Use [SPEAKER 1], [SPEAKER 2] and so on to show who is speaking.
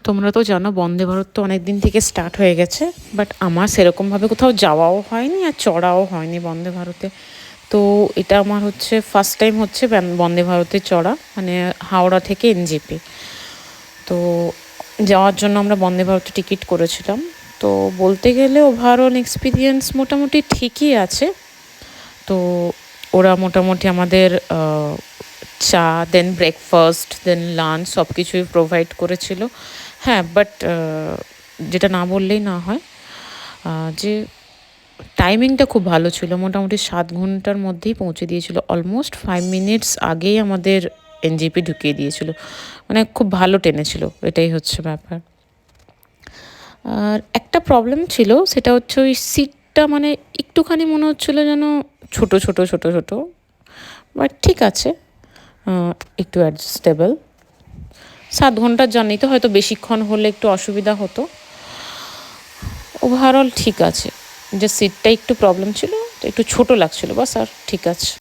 [SPEAKER 1] তোমরা তো জানো বন্দে ভারত তো অনেক দিন থেকে স্টার্ট হয়ে গেছে, বাট আমার সেরকমভাবে কোথাও যাওয়াও হয়নি আর চড়াও হয়নি বন্দে ভারতে। তো এটা আমার হচ্ছে ফার্স্ট টাইম হচ্ছে বন্দে ভারতে চড়া, মানে হাওড়া থেকে এনজেপি। তো যাওয়ার জন্য আমরা বন্দে ভারতে টিকিট করেছিলাম। তো বলতে গেলে ওভারঅল এক্সপিরিয়েন্স মোটামুটি ঠিকই আছে। তো ওরা মোটামুটি আমাদের চা, দেন ব্রেকফাস্ট, দেন লাঞ্চ সব কিছুই প্রোভাইড করেছিল। হ্যাঁ, বাট যেটা না বললেই না হয়, যে টাইমিংটা খুব ভালো ছিল। মোটামুটি 7 ঘন্টার মধ্যেই পৌঁছে দিয়েছিল, অলমোস্ট 5 মিনিটস আগেই আমাদের এনজেপি ঢুকিয়ে দিয়েছিল। মানে খুব ভালো টেনেছিল, এটাই হচ্ছে ব্যাপার। আর একটা প্রবলেম ছিল, সেটা হচ্ছে ওই সিটটা মানে একটুখানি মনে হচ্ছিলো যেন ছোট ছোট ছোট ছোট, বাট ঠিক আছে, একটু অ্যাডজাস্টেবল। 7 ঘন্টার জার্নিতে হয়তো বেশিক্ষণ হলে একটু অসুবিধা হতো। ওভারঅল ঠিক আছে, যে সিটটা একটু প্রবলেম ছিল, তো একটু ছোট লাগছিল বাস, আর ঠিক আছে।